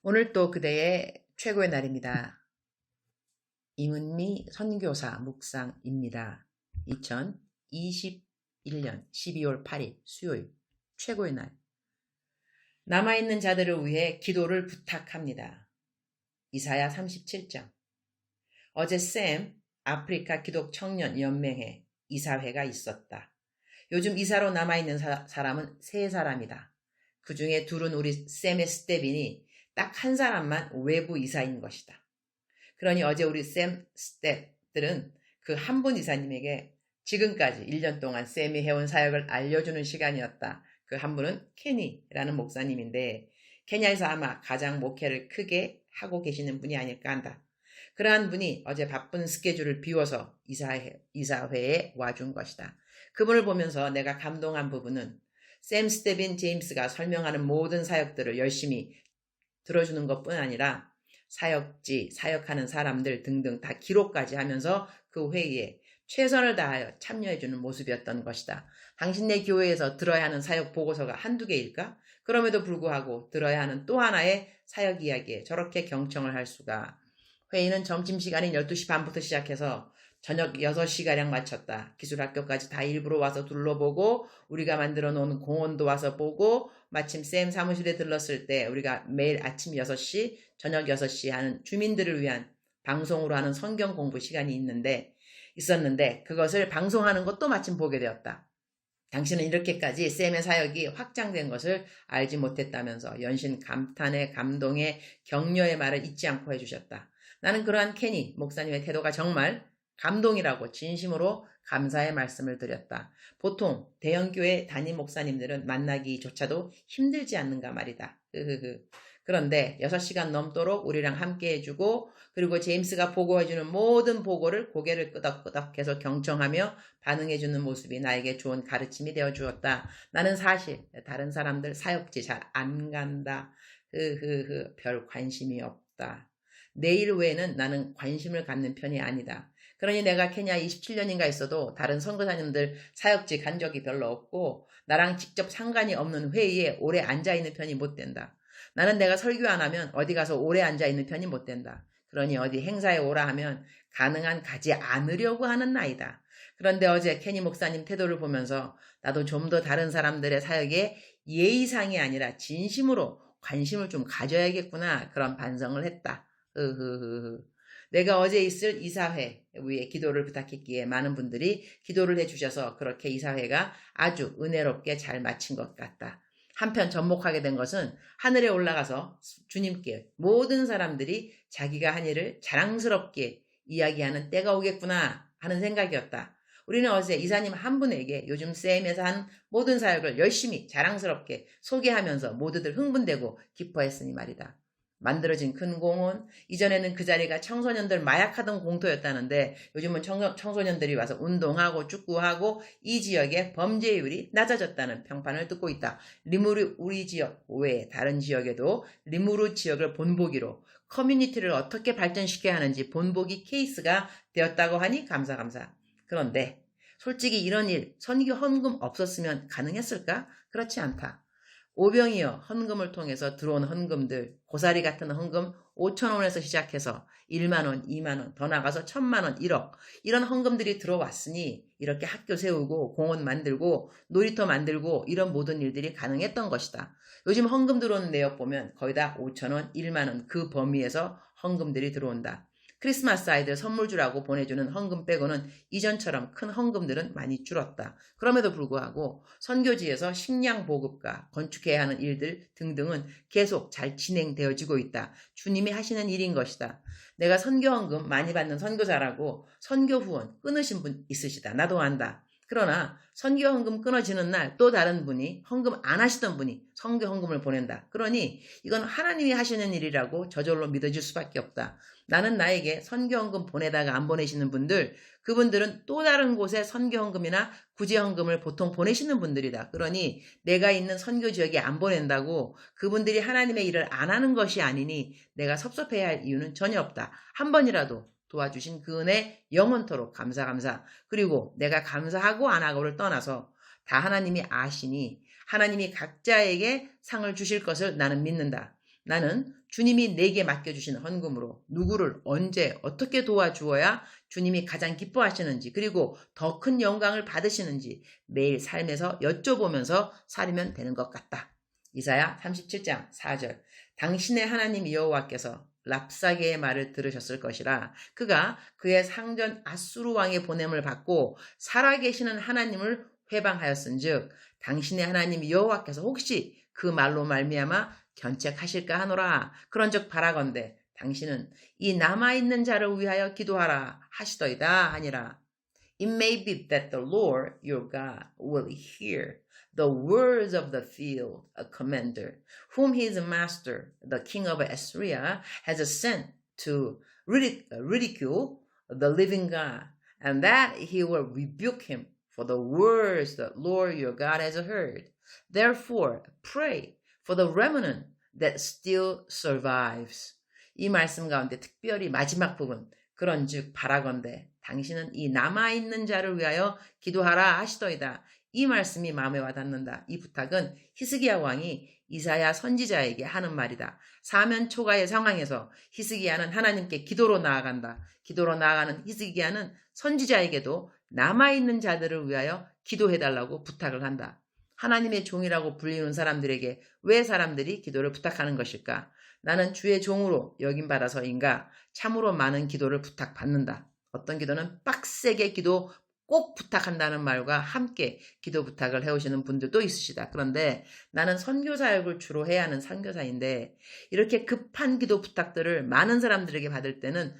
오늘 또 그대의 최고의 날입니다. 임은미 선교사 묵상입니다. 2021년 12월 8일 수요일 최고의 날. 남아있는 자들을 위해 기도를 부탁합니다. 이사야 37장. 어제 아프리카 기독 청년 연맹회 이사회가 있었다. 요즘 이사로 남아있는 사람은 3사람이다. 그 중에 둘은 우리 샘의 스텝이니 딱 한 사람만 외부 이사인 것이다. 그러니 어제 우리 샘 스텝들은 그 한 분 이사님에게 지금까지 1년 동안 샘이 해온 사역을 알려주는 시간이었다. 그 한 분은 케니라는 목사님인데 케냐에서 아마 가장 목회를 크게 하고 계시는 분이 아닐까 한다. 그러한 분이 어제 바쁜 스케줄을 비워서 이사회에 와준 것이다. 그분을 보면서 내가 감동한 부분은 샘 스텝인 제임스가 설명하는 모든 사역들을 열심히 들어주는 것뿐 아니라 사역지, 사역하는 사람들 등등 다 기록까지 하면서 그 회의에 최선을 다하여 참여해주는 모습이었던 것이다. 당신네 교회에서 들어야 하는 사역 보고서가 한두 개일까? 그럼에도 불구하고 들어야 하는 또 하나의 사역 이야기에 저렇게 경청을 할 수가. 회의는 점심시간인 12시 반부터 시작해서 저녁 6시가량 마쳤다. 기술학교까지 다 일부러 와서 둘러보고 우리가 만들어 놓은 공원도 와서 보고 마침 샘 사무실에 들렀을 때 우리가 매일 아침 6시, 저녁 6시 하는 주민들을 위한 방송으로 하는 성경 공부 시간이 있었는데 그것을 방송하는 것도 마침 보게 되었다. 당신은 이렇게까지 샘의 사역이 확장된 것을 알지 못했다면서 연신 감탄의 감동의 격려의 말을 잊지 않고 해주셨다. 나는 그러한 케니 목사님의 태도가 정말 감동이라고 진심으로 감사의 말씀을 드렸다. 보통 대형교회 담임 목사님들은 만나기조차도 힘들지 않는가 말이다. 그런데 6시간 넘도록 우리랑 함께 해주고 그리고 제임스가 보고해주는 모든 보고를 고개를 끄덕끄덕 계속 경청하며 반응해주는 모습이 나에게 좋은 가르침이 되어주었다. 나는 사실 다른 사람들 사역지 잘 안 간다. 별 관심이 없다. 내 일 외에는 나는 관심을 갖는 편이 아니다. 그러니 내가 케냐 27년인가 있어도 다른 선교사님들 사역지 간 적이 별로 없고 나랑 직접 상관이 없는 회의에 오래 앉아있는 편이 못 된다. 나는 내가 설교 안 하면 어디 가서 오래 앉아있는 편이 못 된다. 그러니 어디 행사에 오라 하면 가능한 가지 않으려고 하는 나이다. 그런데 어제 케니 목사님 태도를 보면서 나도 좀 더 다른 사람들의 사역에 예의상이 아니라 진심으로 관심을 좀 가져야겠구나 그런 반성을 했다. 내가 어제 있을 이사회 위에 기도를 부탁했기에 많은 분들이 기도를 해주셔서 그렇게 이사회가 아주 은혜롭게 잘 마친 것 같다. 한편 접목하게 된 것은 하늘에 올라가서 주님께 모든 사람들이 자기가 한 일을 자랑스럽게 이야기하는 때가 오겠구나 하는 생각이었다. 우리는 어제 이사님 한 분에게 요즘 샘에서 한 모든 사역을 열심히 자랑스럽게 소개하면서 모두들 흥분되고 기뻐했으니 말이다. 만들어진 큰 공원, 이전에는 그 자리가 청소년들 마약하던 공터였다는데 요즘은 청소년들이 와서 운동하고 축구하고 이 지역의 범죄율이 낮아졌다는 평판을 듣고 있다. 리무르 우리 지역 외에 다른 지역에도 리무르 지역을 본보기로 커뮤니티를 어떻게 발전시켜야 하는지 본보기 케이스가 되었다고 하니 감사. 그런데 솔직히 이런 일 선교 헌금 없었으면 가능했을까? 그렇지 않다. 오병이어 헌금을 통해서 들어온 헌금들, 고사리 같은 헌금 5,000원에서 시작해서 1만원, 2만원, 더 나가서 1,000만원, 1억 이런 헌금들이 들어왔으니 이렇게 학교 세우고 공원 만들고 놀이터 만들고 이런 모든 일들이 가능했던 것이다. 요즘 헌금 들어오는 내역 보면 거의 다 5,000원, 1만원 그 범위에서 헌금들이 들어온다. 크리스마스 아이들 선물 주라고 보내주는 헌금 빼고는 이전처럼 큰 헌금들은 많이 줄었다. 그럼에도 불구하고 선교지에서 식량 보급과 건축해야 하는 일들 등등은 계속 잘 진행되어지고 있다. 주님이 하시는 일인 것이다. 내가 선교 헌금 많이 받는 선교사라고 선교 후원 끊으신 분 있으시다. 나도 안다. 그러나 선교 헌금 끊어지는 날 또 다른 분이 헌금 안 하시던 분이 선교 헌금을 보낸다. 그러니 이건 하나님이 하시는 일이라고 저절로 믿어질 수밖에 없다. 나는 나에게 선교 헌금 보내다가 안 보내시는 분들, 그분들은 또 다른 곳에 선교 헌금이나 구제 헌금을 보통 보내시는 분들이다. 그러니 내가 있는 선교 지역에 안 보낸다고 그분들이 하나님의 일을 안 하는 것이 아니니 내가 섭섭해야 할 이유는 전혀 없다. 한 번이라도 도와주신 그 은혜 영원토록 감사. 그리고 내가 감사하고 안 하고를 떠나서 다 하나님이 아시니 하나님이 각자에게 상을 주실 것을 나는 믿는다. 나는 주님이 내게 맡겨주신 헌금으로 누구를 언제 어떻게 도와주어야 주님이 가장 기뻐하시는지 그리고 더 큰 영광을 받으시는지 매일 삶에서 여쭤보면서 살면 되는 것 같다. 이사야 37장 4절. 당신의 하나님 여호와께서 랍사게의 말을 들으셨을 것이라. 그가 그의 상전 아수르 왕의 보냄을 받고 살아계시는 하나님을 회방하였은즉 당신의 하나님 여호와께서 혹시 그 말로 말미암아 견책하실까 하노라. 그런즉 바라건대 당신은 이 남아있는 자를 위하여 기도하라 하시더이다 하니라. It may be that the Lord your God will hear the words of the field, a commander, whom his master, the king of Assyria, has sent to ridicule the living God, and that he will rebuke him for the words the Lord your God has heard. Therefore, pray for the remnant that still survives. 이 말씀 가운데 특별히 마지막 부분, 그런즉 바라건대 당신은 이 남아있는 자를 위하여 기도하라 하시더이다. 이 말씀이 마음에 와닿는다. 이 부탁은 히스기야 왕이 이사야 선지자에게 하는 말이다. 사면 초가의 상황에서 히스기야는 하나님께 기도로 나아간다. 기도로 나아가는 히스기야는 선지자에게도 남아있는 자들을 위하여 기도해달라고 부탁을 한다. 하나님의 종이라고 불리는 사람들에게 왜 사람들이 기도를 부탁하는 것일까? 나는 주의 종으로 여김받아서인가 참으로 많은 기도를 부탁받는다. 어떤 기도는 빡세게 기도 꼭 부탁한다는 말과 함께 기도 부탁을 해오시는 분들도 있으시다. 그런데 나는 선교사역을 주로 해야 하는 선교사인데 이렇게 급한 기도 부탁들을 많은 사람들에게 받을 때는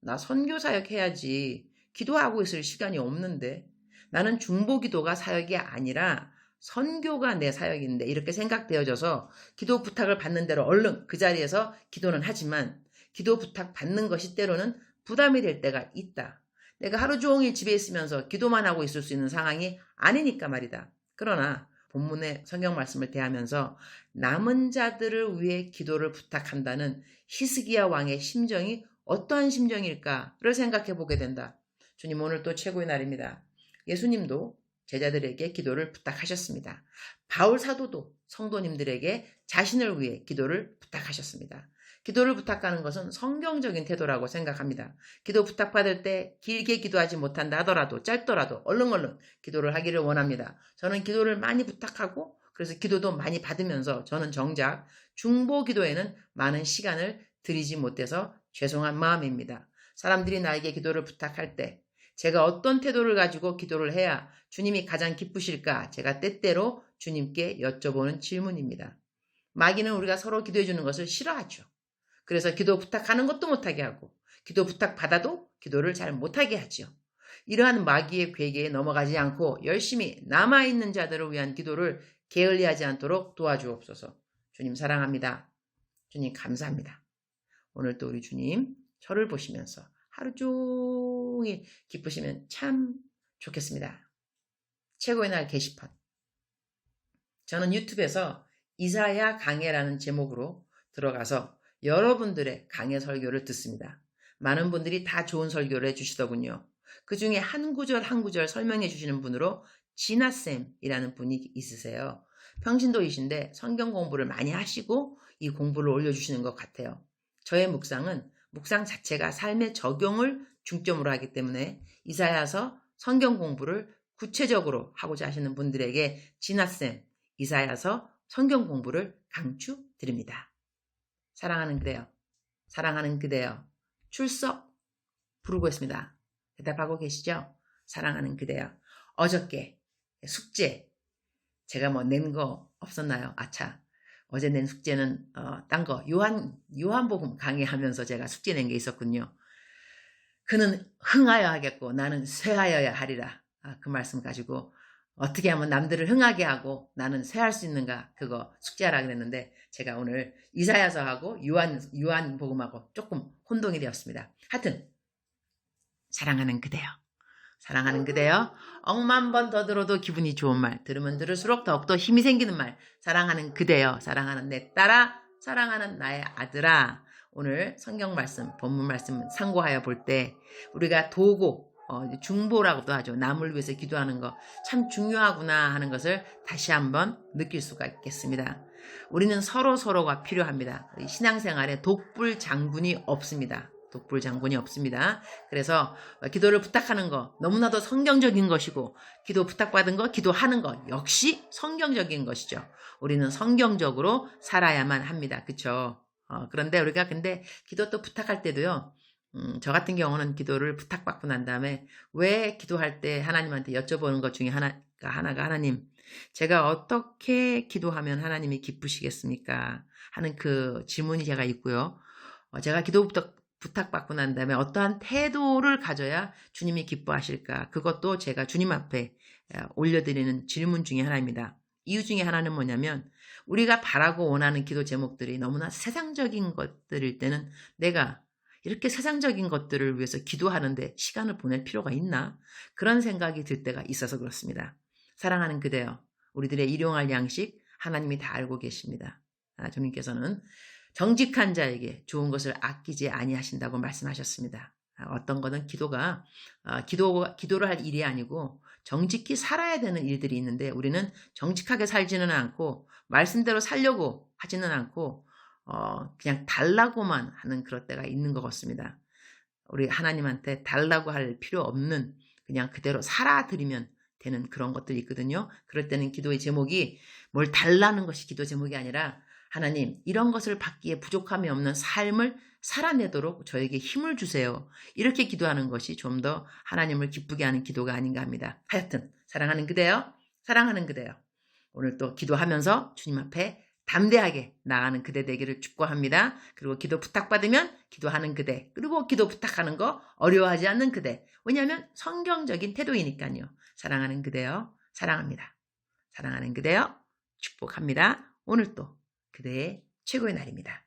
나 선교사역 해야지. 기도하고 있을 시간이 없는데 나는 중보기도가 사역이 아니라 선교가 내 사역인데 이렇게 생각되어져서 기도 부탁을 받는 대로 얼른 그 자리에서 기도는 하지만 기도 부탁 받는 것이 때로는 부담이 될 때가 있다. 내가 하루 종일 집에 있으면서 기도만 하고 있을 수 있는 상황이 아니니까 말이다. 그러나 본문의 성경 말씀을 대하면서 남은 자들을 위해 기도를 부탁한다는 히스기야 왕의 심정이 어떠한 심정일까를 생각해 보게 된다. 주님 오늘 또 최고의 날입니다. 예수님도 제자들에게 기도를 부탁하셨습니다. 바울 사도도 성도님들에게 자신을 위해 기도를 부탁하셨습니다. 기도를 부탁하는 것은 성경적인 태도라고 생각합니다. 기도 부탁받을 때 길게 기도하지 못한다 하더라도 짧더라도 얼른 기도를 하기를 원합니다. 저는 기도를 많이 부탁하고 그래서 기도도 많이 받으면서 저는 정작 중보 기도에는 많은 시간을 들이지 못해서 죄송한 마음입니다. 사람들이 나에게 기도를 부탁할 때 제가 어떤 태도를 가지고 기도를 해야 주님이 가장 기쁘실까? 제가 때때로 주님께 여쭤보는 질문입니다. 마귀는 우리가 서로 기도해 주는 것을 싫어하죠. 그래서 기도 부탁하는 것도 못하게 하고 기도 부탁 받아도 기도를 잘 못하게 하죠. 이러한 마귀의 괴계에 넘어가지 않고 열심히 남아있는 자들을 위한 기도를 게을리하지 않도록 도와주옵소서. 주님 사랑합니다. 주님 감사합니다. 오늘 또 우리 주님 저를 보시면서 하루 종일 기쁘시면 참 좋겠습니다. 최고의 날 게시판. 저는 유튜브에서 이사야 강해라는 제목으로 들어가서 여러분들의 강해 설교를 듣습니다. 많은 분들이 다 좋은 설교를 해주시더군요. 그 중에 한 구절 한 구절 설명해 주시는 분으로 진아쌤이라는 분이 있으세요. 평신도이신데 성경 공부를 많이 하시고 이 공부를 올려주시는 것 같아요. 저의 묵상은 묵상 자체가 삶의 적용을 중점으로 하기 때문에 이사야서 성경 공부를 구체적으로 하고자 하시는 분들에게 진아쌤 이사야서 성경 공부를 강추드립니다. 사랑하는 그대여, 사랑하는 그대여, 출석 부르고 있습니다. 대답하고 계시죠? 사랑하는 그대여, 어저께 숙제 제가 낸 거 없었나요? 아차, 어제 낸 숙제는 딴 거 요한복음 강의하면서 제가 숙제 낸 게 있었군요. 그는 흥하여 하겠고 나는 쇠하여야 하리라. 그 말씀 가지고 어떻게 하면 남들을 흥하게 하고 나는 쇠할 수 있는가 그거 숙제하라 그랬는데 제가 오늘 이사야서하고 요한복음하고 조금 혼동이 되었습니다. 하여튼 사랑하는 그대여, 사랑하는 그대여, 억만 번 더 들어도 기분이 좋은 말, 들으면 들을수록 더욱더 힘이 생기는 말, 사랑하는 그대여, 사랑하는 내 딸아, 사랑하는 나의 아들아. 오늘 성경 말씀, 본문 말씀 상고하여 볼 때 우리가 도고 중보라고도 하죠. 남을 위해서 기도하는 거 참 중요하구나 하는 것을 다시 한번 느낄 수가 있겠습니다. 우리는 서로가 필요합니다. 신앙생활에 독불 장군이 없습니다. 독불 장군이 없습니다. 그래서 기도를 부탁하는 거 너무나도 성경적인 것이고, 기도 부탁받은 거, 기도하는 거 역시 성경적인 것이죠. 우리는 성경적으로 살아야만 합니다. 그쵸? 그런데 우리가 근데 기도 또 부탁할 때도요, 저 같은 경우는 기도를 부탁받고 난 다음에 왜 기도할 때 하나님한테 여쭤보는 것 중에 하나가 하나님, 제가 어떻게 기도하면 하나님이 기쁘시겠습니까? 하는 그 질문이 제가 있고요. 제가 기도 부탁받고 난 다음에 어떠한 태도를 가져야 주님이 기뻐하실까? 그것도 제가 주님 앞에 올려드리는 질문 중에 하나입니다. 이유 중에 하나는 뭐냐면, 우리가 바라고 원하는 기도 제목들이 너무나 세상적인 것들일 때는 내가 이렇게 세상적인 것들을 위해서 기도하는데 시간을 보낼 필요가 있나? 그런 생각이 들 때가 있어서 그렇습니다. 사랑하는 그대여, 우리들의 일용할 양식 하나님이 다 알고 계십니다. 주님께서는 정직한 자에게 좋은 것을 아끼지 아니하신다고 말씀하셨습니다. 어떤 거는 기도를 할 일이 아니고 정직히 살아야 되는 일들이 있는데, 우리는 정직하게 살지는 않고 말씀대로 살려고 하지는 않고 그냥 달라고만 하는 그럴 때가 있는 것 같습니다. 우리 하나님한테 달라고 할 필요 없는, 그냥 그대로 살아드리면 되는 그런 것들이 있거든요. 그럴 때는 기도의 제목이 뭘 달라는 것이 기도 제목이 아니라, 하나님, 이런 것을 받기에 부족함이 없는 삶을 살아내도록 저에게 힘을 주세요. 이렇게 기도하는 것이 좀 더 하나님을 기쁘게 하는 기도가 아닌가 합니다. 하여튼 사랑하는 그대여, 오늘 또 기도하면서 주님 앞에 담대하게 나아가는 그대 되기를 축복합니다. 그리고 기도 부탁받으면 기도하는 그대, 그리고 기도 부탁하는 거 어려워하지 않는 그대. 왜냐하면 성경적인 태도이니까요. 사랑하는 그대여, 사랑합니다. 사랑하는 그대여, 축복합니다. 오늘 또 그대의 최고의 날입니다.